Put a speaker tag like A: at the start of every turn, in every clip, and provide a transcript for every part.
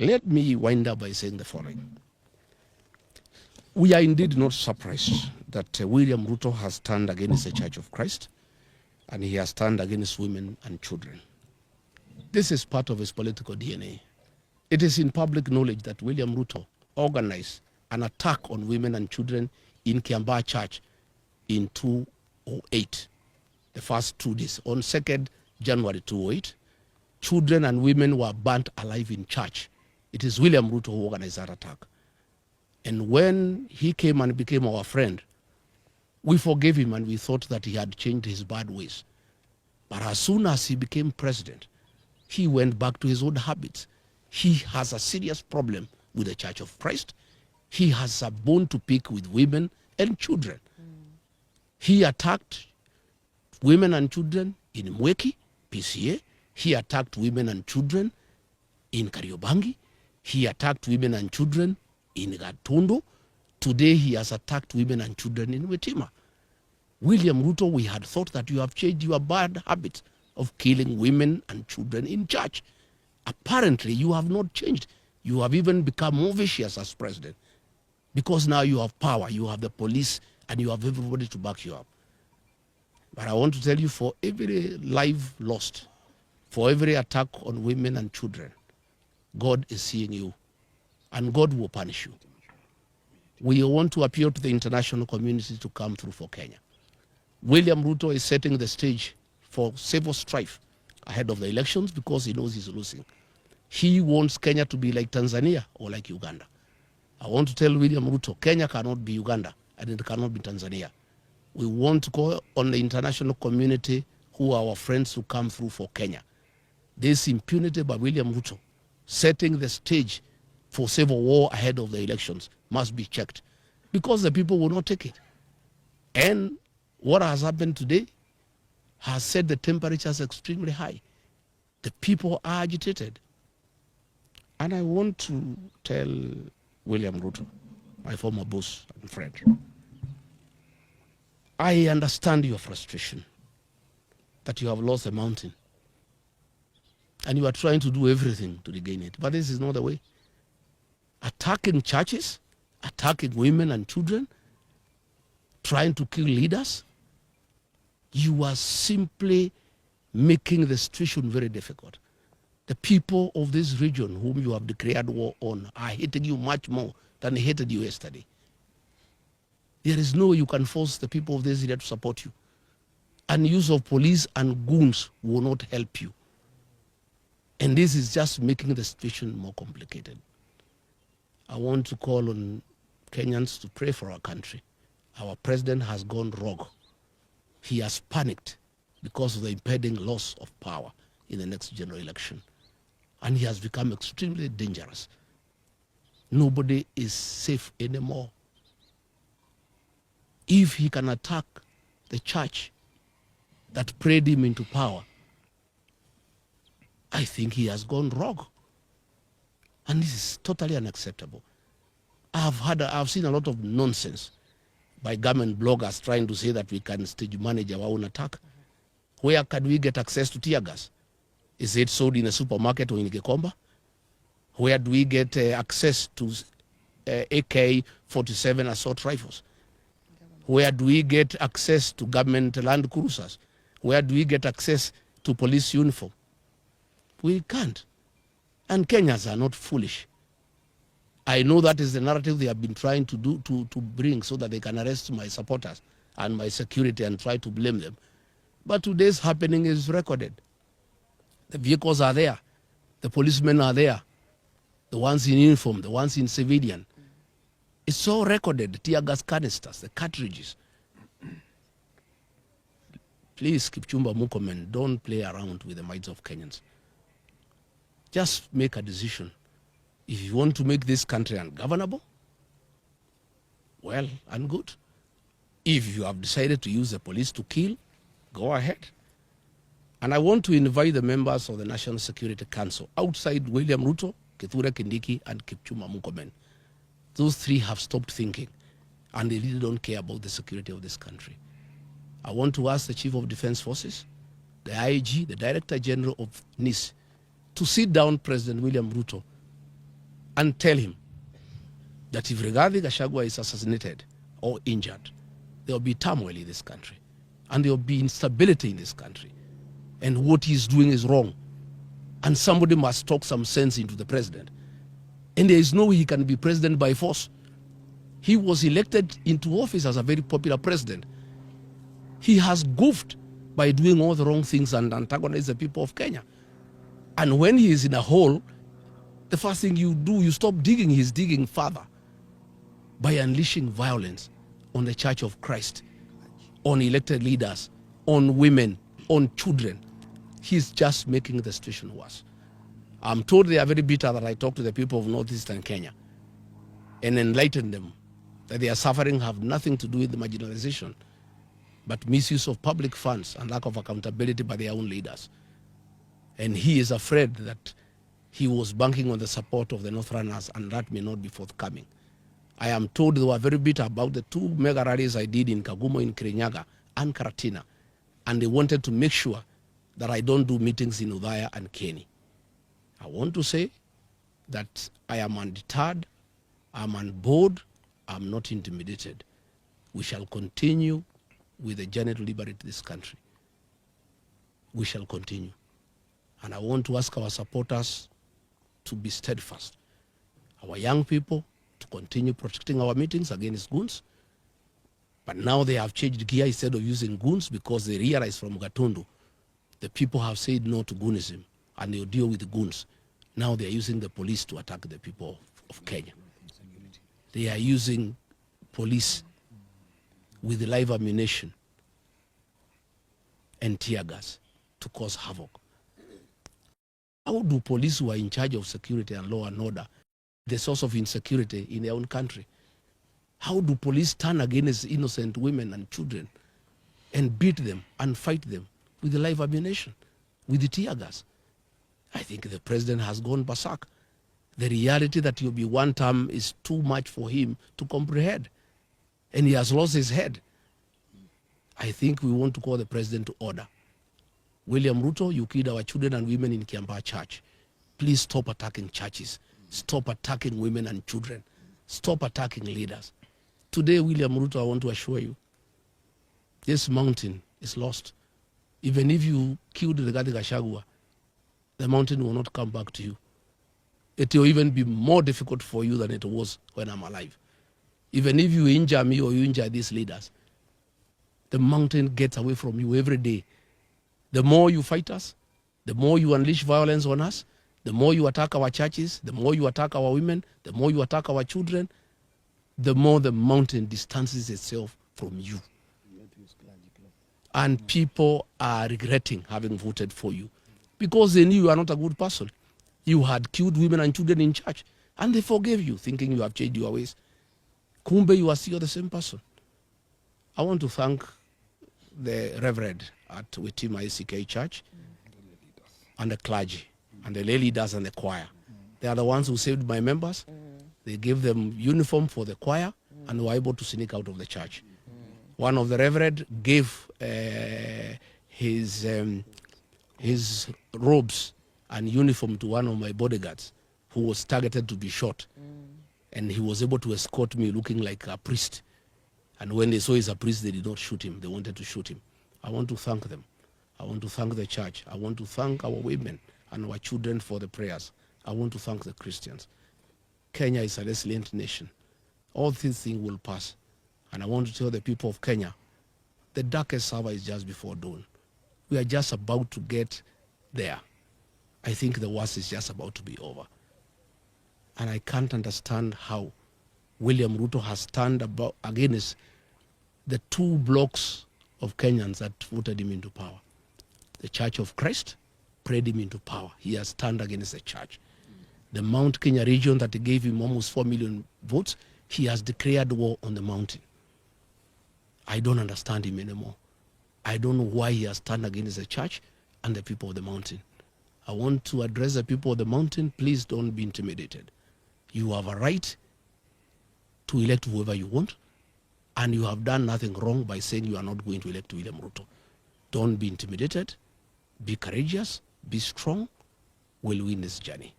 A: Let me wind up by saying the following. We are indeed not surprised that William Ruto has turned against the Church of Christ, and he has turned against women and children. This is part of his political DNA. It is in public knowledge that William Ruto organized an attack on women and children in Kiambaa Church in 2008, the first 2 days. On 2nd January 2008, children and women were burnt alive in church. It is William Ruto who organized that attack. And when he came and became our friend, we forgave him and we thought that he had changed his bad ways. But as soon as he became president, he went back to his old habits. He has a serious problem with the Church of Christ. He has a bone to pick with women and children. He attacked women and children in Mweki, PCA. He attacked women and children in Kariobangi. He attacked women and children in Gatundu. Today he has attacked women and children in Wetima. William Ruto, we had thought that you have changed your bad habit of killing women and children in church. Apparently you have not changed. You have even become more vicious as president, because now you have power, you have the police, and you have everybody to back you up. But I want to tell you, for every life lost, for every attack on women and children, God is seeing you, and God will punish you. We want to appeal to the international community to come through for Kenya. William Ruto is setting the stage for civil strife ahead of the elections because he knows he's losing. He wants Kenya to be like Tanzania or like Uganda. I want to tell William Ruto, Kenya cannot be Uganda and it cannot be Tanzania. We want to call on the international community who are our friends to come through for Kenya. This impunity by William Ruto, setting the stage for civil war ahead of the elections, must be checked because the people will not take it. And what has happened today has set the temperatures extremely high. The people are agitated. And I want to tell William Ruto, my former boss and friend, I understand your frustration that you have lost the mountain and you are trying to do everything to regain it. But this is not the way. Attacking churches, attacking women and children, trying to kill leaders, you are simply making the situation very difficult. The people of this region whom you have declared war on are hating you much more than they hated you yesterday. There is no way you can force the people of this area to support you. And use of police and goons will not help you. And this is just making the situation more complicated. I want to call on Kenyans to pray for our country. Our president has gone rogue. He has panicked because of the impending loss of power in the next general election. And he has become extremely dangerous. Nobody is safe anymore. If he can attack the church that prayed him into power, I think he has gone rogue. And this is totally unacceptable. I've seen a lot of nonsense by government bloggers trying to say that we can stage manage our own attack. Where can we get access to tear gas? Is it sold in a supermarket or in Gikomba? Where do we get access to AK-47 assault rifles? Where do we get access to government land cruisers? Where do we get access to police uniform? We can't. And Kenyans are not foolish. I know that is the narrative they have been trying to do to bring so that they can arrest my supporters and my security and try to blame them. But today's happening is recorded. The vehicles are there. The policemen are there. The ones in uniform, the ones in civilian. It's all recorded, the tear gas canisters, the cartridges. Please, Kipchumba Murkomen, don't play around with the minds of Kenyans. Just make a decision. If you want to make this country ungovernable, well and good. If you have decided to use the police to kill, go ahead. And I want to invite the members of the National Security Council outside William Ruto, Kithure Kindiki, and Kipchumba Murkomen. Those three have stopped thinking, and they really don't care about the security of this country. I want to ask the Chief of Defense Forces, the IG, the Director General of NIS, to sit down President William Ruto and tell him that if Rigathi Gachagua is assassinated or injured, there will be turmoil in this country, and there will be instability in this country, and what he's doing is wrong, and somebody must talk some sense into the president. And there is no way he can be president by force. He was elected into office as a very popular president. He has goofed by doing all the wrong things and antagonized the people of Kenya. And when he is in a hole, the first thing you do, you stop digging. He's digging further by unleashing violence on the Church of Christ, on elected leaders, on women, on children. He's just making the situation worse. I'm told they are very bitter that I talk to the people of northeastern Kenya and enlighten them that their suffering have nothing to do with the marginalization, but misuse of public funds and lack of accountability by their own leaders. And he is afraid that he was banking on the support of the Northerners, and that may not be forthcoming. I am told they were very bitter about the 2 mega rallies I did in Kagumo, in Kirinyaga, and Karatina, and they wanted to make sure that I don't do meetings in Othaya and Keni. I want to say that I am undeterred, I'm on board, I'm not intimidated. We shall continue with the journey to liberate this country. We shall continue. And I want to ask our supporters to be steadfast. Our young people to continue protecting our meetings against goons. But now they have changed gear. Instead of using goons, because they realize from Gatundu, the people have said no to goonism and they'll deal with the goons. Now they are using the police to attack the people of Kenya. They are using police with live ammunition and tear gas to cause havoc. How do police who are in charge of security and law and order the source of insecurity in their own country? How do police turn against innocent women and children and beat them and fight them with the live ammunition, with the tear gas? I think the president has gone berserk. The reality that he'll be one term is too much for him to comprehend, and he has lost his head. I think we want to call the president to order. William Ruto, you killed our children and women in Kiambaa Church. Please stop attacking churches. Stop attacking women and children. Stop attacking leaders. Today, William Ruto, I want to assure you, this mountain is lost. Even if you killed Rigathi Gachagua, the mountain will not come back to you. It will even be more difficult for you than it was when I'm alive. Even if you injure me or you injure these leaders, the mountain gets away from you every day. The more you fight us, the more you unleash violence on us, the more you attack our churches, the more you attack our women, the more you attack our children, the more the mountain distances itself from you. And people are regretting having voted for you because they knew you are not a good person. You had killed women and children in church, and they forgave you, thinking you have changed your ways. Kumbe, you are still the same person. I want to thank the Reverend at Witima ACK Church and the clergy and the lay leaders and the choir. They are the ones who saved my members. They gave them uniform for the choir and they were able to sneak out of the church. One of the Reverend gave his robes and uniform to one of my bodyguards who was targeted to be shot. And he was able to escort me looking like a priest. And when they saw he's a priest, they did not shoot him. They wanted to shoot him. I want to thank them. I want to thank the church. I want to thank our women and our children for the prayers. I want to thank the Christians. Kenya is a resilient nation. All these things will pass. And I want to tell the people of Kenya, the darkest hour is just before dawn. We are just about to get there. I think the worst is just about to be over. And I can't understand how William Ruto has turned about against the 2 blocks of Kenyans that voted him into power. The Church of Christ prayed him into power. He has turned against the church. The Mount Kenya region that gave him almost 4 million votes, he has declared war on the mountain. I don't understand him anymore. I don't know why he has turned against the church and the people of the mountain. I want to address the people of the mountain. Please don't be intimidated. You have a right to elect whoever you want, and you have done nothing wrong by saying you are not going to elect William Ruto. Don't be intimidated. Be courageous. Be strong. We'll win this journey.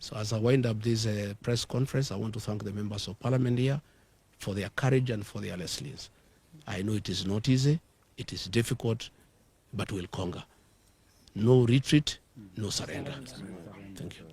A: So as I wind up this press conference, I want to thank the members of parliament here for their courage and for their resilience. I know it is not easy, it is difficult, but we'll conquer. No retreat, no surrender. Thank you.